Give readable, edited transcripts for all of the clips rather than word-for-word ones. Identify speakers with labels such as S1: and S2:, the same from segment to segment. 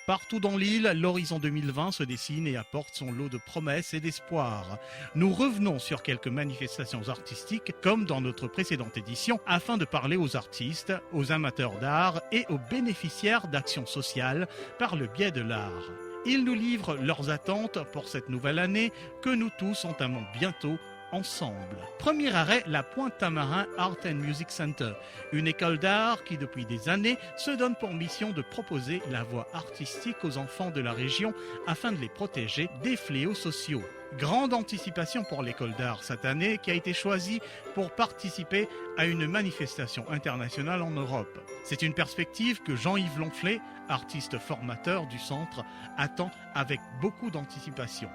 S1: Partout dans l'île, l'horizon 2020 se dessine et apporte son lot de promesses et d'espoir. Nous revenons sur quelques manifestations artistiques, comme dans notre précédente édition, afin de parler aux artistes, aux amateurs d'art et aux bénéficiaires d'actions sociales par le biais de l'art. Ils nous livrent leurs attentes pour cette nouvelle année que nous tous entamons bientôt ensemble. Premier arrêt, la Pointe-Tamarin Art and Music Center, une école d'art qui depuis des années se donne pour mission de proposer la voie artistique aux enfants de la région afin de les protéger des fléaux sociaux. Grande anticipation pour l'école d'art cette année qui a été choisie pour participer à une manifestation internationale en Europe. C'est une perspective que Jean-Yves Lonflet, artiste formateur du centre, attend avec beaucoup d'anticipation.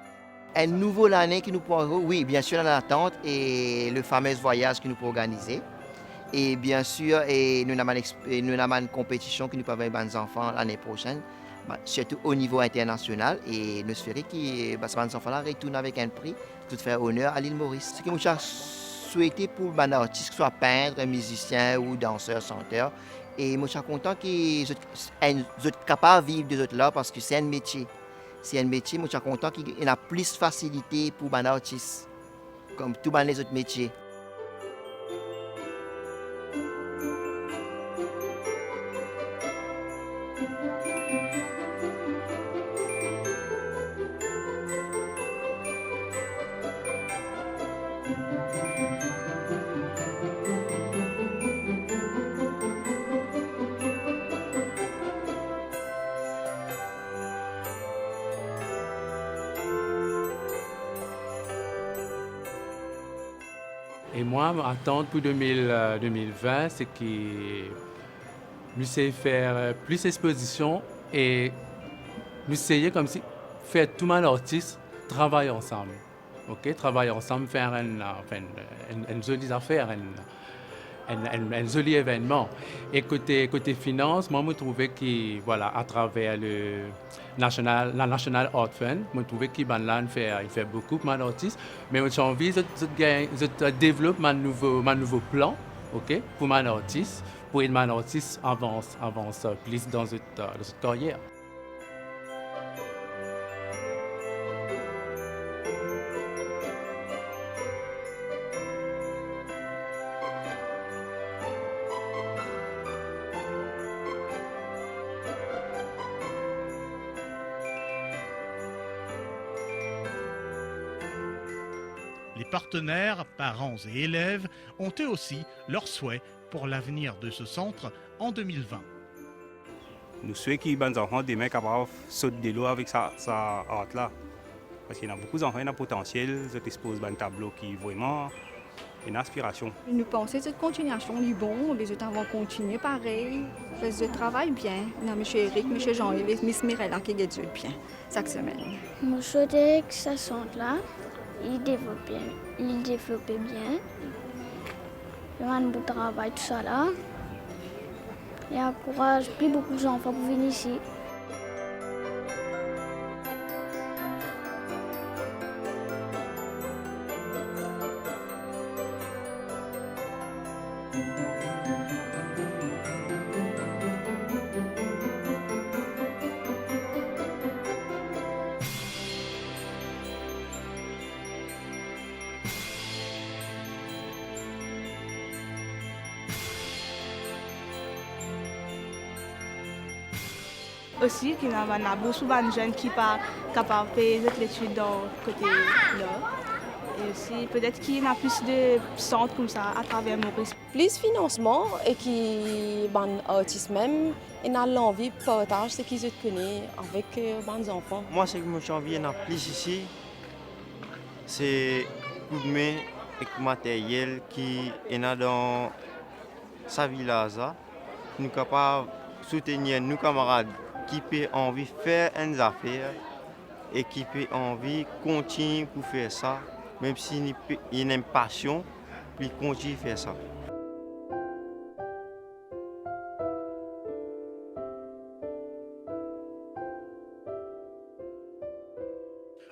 S2: Un nouveau année qui nous pourra, oui, bien sûr, dans l'attente et le fameux voyage que nous pourrons organiser. Et bien sûr, nous avons une compétition que nous pouvons faire avec les enfants l'année prochaine, surtout au niveau international. Et nous espérons que ces enfants-là retournent avec un prix pour faire honneur à l'île Maurice. Ce que nous souhaitons pour les artistes, que ce soit peintres, musiciens ou danseurs, chanteurs. Et je suis content qu'ils soient capables de vivre de autres là parce que c'est un métier. C'est un métier, je suis content qu'il y ait plus de facilité pour les artistes, comme tous les autres métiers.
S3: Et moi, ma attente pour 2020, c'est que nous essayons de faire plus d'expositions et nous essayons comme si faire tout le monde artiste travailler ensemble. OK? Travailler ensemble, faire une jolie affaire, un joli événement. Et côté finance, moi, je trouvais que, voilà, à travers la National Art Fund, je trouvais que il fait beaucoup pour les artistes. Mais j'ai envie de développer mon nouveau plan, OK, pour les artistes, pour aider les artistes avance plus dans cette carrière.
S1: Les partenaires, parents et élèves ont eux aussi leurs souhaits pour l'avenir de ce centre en 2020.
S4: Nous souhaitons que les enfants demain capables de sauter de l'eau avec sa art-là. Parce qu'il y a beaucoup d'enfants qui ont un potentiel, ils exposent un tableau qui est vraiment une inspiration.
S5: Nous pensons que cette continuation est bonne, les autres vont continuer pareil, parce qu'ils travaillent bien. Non, M. Eric, M. Jean-Yves et Miss Mirella qui étudient bien chaque semaine.
S6: Je souhaitais que ce centre-là, il développait bien. Il y a un beau travail, tout ça là. Il encourage plus beaucoup d'enfants pour venir ici.
S7: Aussi, qu'il y a beaucoup de jeunes qui ne sont pas capables de faire des études dans le côté là. Et aussi, peut-être qu'il y a plus de centres comme ça à travers Maurice.
S8: Plus de financement et qui les artistes même ils ont l'envie de partager ce qu'ils connaissent avec les enfants.
S9: Moi, ce que j'ai envie de plus ici, c'est coup de main et matériel qui est dans sa village. Nous sommes capables de soutenir nos camarades qui ont envie de faire une affaire et qui ont envie de continuer pour faire ça, même s'il y a une passion, puis continuer à faire ça.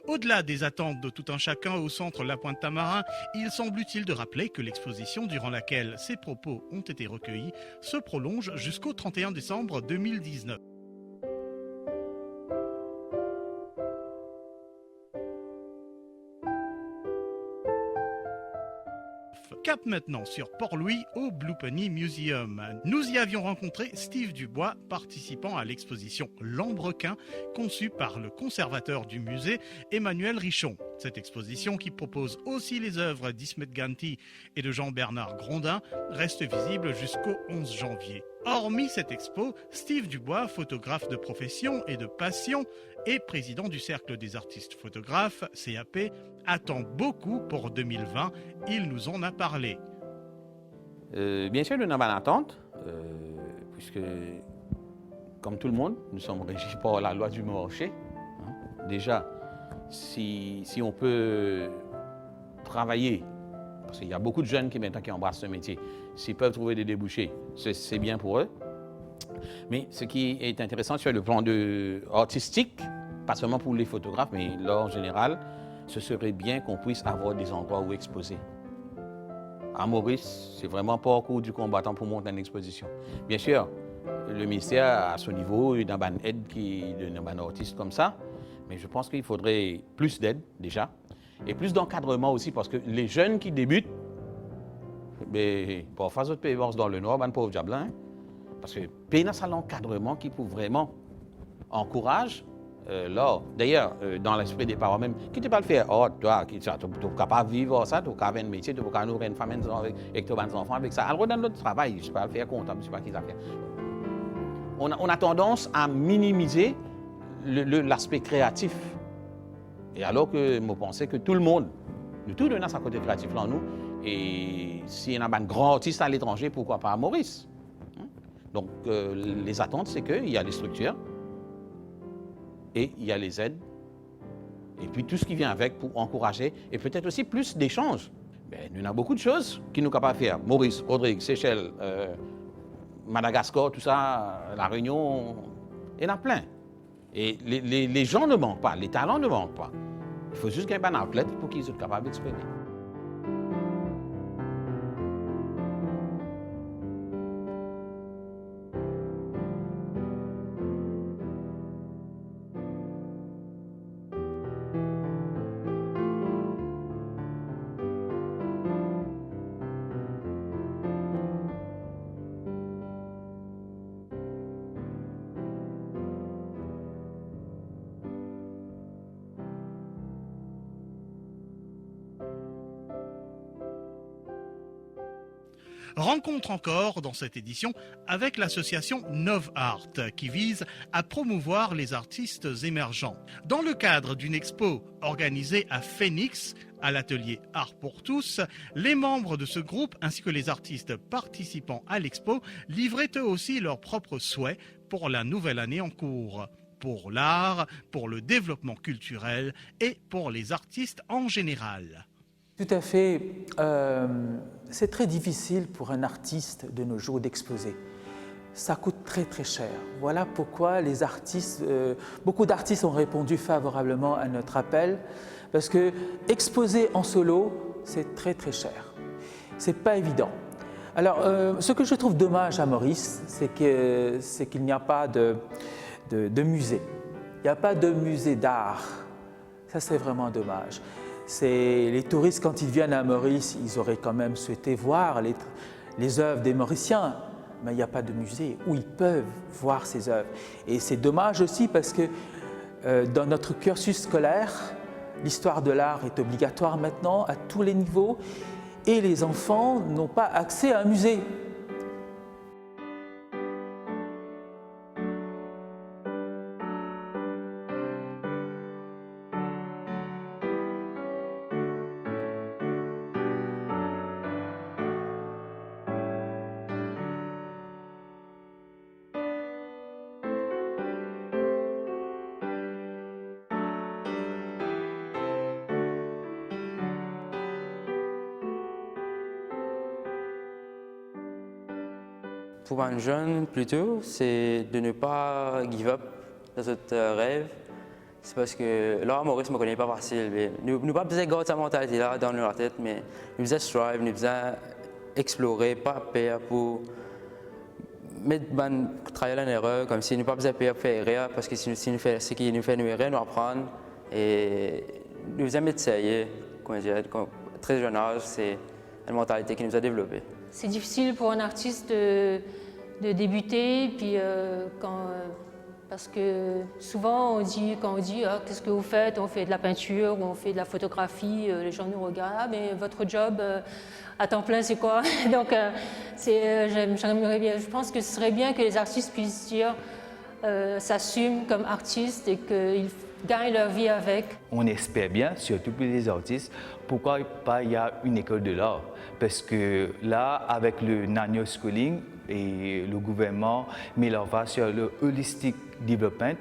S1: Au-delà des attentes de tout un chacun au centre La Pointe-Tamarin, il semble utile de rappeler que l'exposition durant laquelle ces propos ont été recueillis se prolonge jusqu'au 31 décembre 2019. Cap maintenant sur Port-Louis au Blue Pony Museum. Nous y avions rencontré Steve Dubois, participant à l'exposition Lambrequin, conçue par le conservateur du musée, Emmanuel Richon. Cette exposition, qui propose aussi les œuvres d'Ismet Ganti et de Jean-Bernard Grondin, reste visible jusqu'au 11 janvier. Hormis cette expo, Steve Dubois, photographe de profession et de passion et président du Cercle des artistes photographes, CAP, attend beaucoup pour 2020. Il nous en a parlé.
S10: Bien sûr, nous n'avons pas d'attente, puisque, comme tout le monde, nous sommes régis par la loi du marché. Déjà, si on peut travailler, parce qu'il y a beaucoup de jeunes qui embrassent ce métier, s'ils peuvent trouver des débouchés, c'est bien pour eux. Mais ce qui est intéressant sur le plan artistique, pas seulement pour les photographes, mais là en général, ce serait bien qu'on puisse avoir des endroits où exposer. À Maurice, c'est vraiment pas au cours du combattant pour monter une exposition. Bien sûr, le ministère, à son niveau, il y a une aide qui donne un artiste comme ça, mais je pense qu'il faudrait plus d'aide déjà, et plus d'encadrement aussi, parce que les jeunes qui débutent, pour faire autre pays dans le Nord, ben pauvre diable, hein? Parce que pays dans l'encadrement qui peut vraiment encourager là. D'ailleurs, dans l'esprit des parents même, qui ne peut pas le faire, toi, tu es capable de vivre ça, tu es capable de métier, tu es capable de nourrir une femme avec tes enfants avec ça. Alors, dans notre travail, je ne sais pas le faire comptable, je ne sais pas qui ça fait. On a tendance à minimiser l'aspect créatif. Et alors que je pensais que tout le monde, nous tous donnons sa côté créatif là en nous, et s'il y a un grand artiste à l'étranger, pourquoi pas à Maurice? Donc, les attentes, c'est qu'il y a les structures, et il y a les aides, et puis tout ce qui vient avec pour encourager, et peut-être aussi plus d'échanges. Nous avons beaucoup de choses qui nous sommes capables de faire. Maurice, Rodrigue, Seychelles, Madagascar, tout ça, La Réunion, il y en a plein. Et les gens ne manquent pas, les talents ne manquent pas. Il faut juste gagner un outlet pour qu'ils soient capables d'exprimer.
S1: Rencontre encore dans cette édition avec l'association Nov Art qui vise à promouvoir les artistes émergents. Dans le cadre d'une expo organisée à Phoenix, à l'atelier Art pour tous, les membres de ce groupe ainsi que les artistes participant à l'expo livraient eux aussi leurs propres souhaits pour la nouvelle année en cours. Pour l'art, pour le développement culturel et pour les artistes en général.
S11: Tout à fait. C'est très difficile pour un artiste de nos jours d'exposer. Ça coûte très très cher. Voilà pourquoi les artistes, beaucoup d'artistes ont répondu favorablement à notre appel, parce que exposer en solo, c'est très très cher. C'est pas évident. Alors, ce que je trouve dommage à Maurice, c'est qu'il n'y a pas de musée. Il n'y a pas de musée d'art. Ça, c'est vraiment dommage. Les touristes, quand ils viennent à Maurice, ils auraient quand même souhaité voir les œuvres des Mauriciens, mais il n'y a pas de musée où ils peuvent voir ces œuvres. Et c'est dommage aussi parce que dans notre cursus scolaire, l'histoire de l'art est obligatoire maintenant à tous les niveaux et les enfants n'ont pas accès à un musée.
S12: Pour un jeune, plutôt, c'est de ne pas give up dans notre rêve. C'est parce que là, Maurice ne me connaît pas facile. Nous n'avons pas besoin de garder cette mentalité-là dans notre tête, mais nous devons strive, nous devons explorer, pas peur pour mettre une trial and erreur, comme si nous n'avons pas besoin de peur pour faire erreur, parce que si nous faisons ce qui nous fait nous errer, nous apprendre. Et nous devons essayer, très jeune âge, c'est une mentalité qui nous a développée.
S13: C'est difficile pour un artiste de débuter, puis parce que souvent quand on dit ah, qu'est-ce que vous faites, on fait de la peinture ou on fait de la photographie, les gens nous regardent, ah, mais votre job à temps plein c'est quoi? Donc j'aimerais bien, je pense que ce serait bien que les artistes puissent dire s'assument comme artistes et qu'ils gagnent leur vie avec.
S14: On espère bien, surtout pour les artistes, pourquoi pas il y a une école de l'art? Parce que là, avec le nano schooling et le gouvernement met leur va sur le holistic development,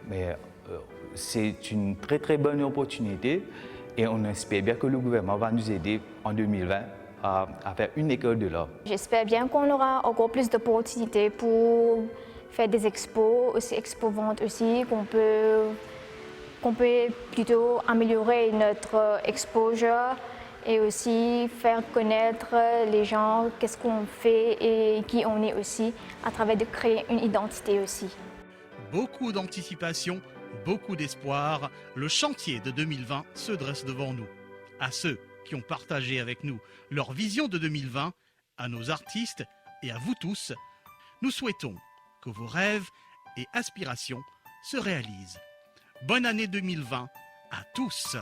S14: mais c'est une très bonne opportunité et on espère bien que le gouvernement va nous aider en 2020 à faire une école de l'art.
S6: J'espère bien qu'on aura encore plus d'opportunités pour faire des expos, aussi expo-ventes aussi, qu'on peut plutôt améliorer notre exposure et aussi faire connaître les gens, qu'est-ce qu'on fait et qui on est aussi, à travers de créer une identité aussi.
S1: Beaucoup d'anticipation, beaucoup d'espoir. Le chantier de 2020 se dresse devant nous. À ceux qui ont partagé avec nous leur vision de 2020, à nos artistes et à vous tous, nous souhaitons que vos rêves et aspirations se réalisent. Bonne année 2020 à tous!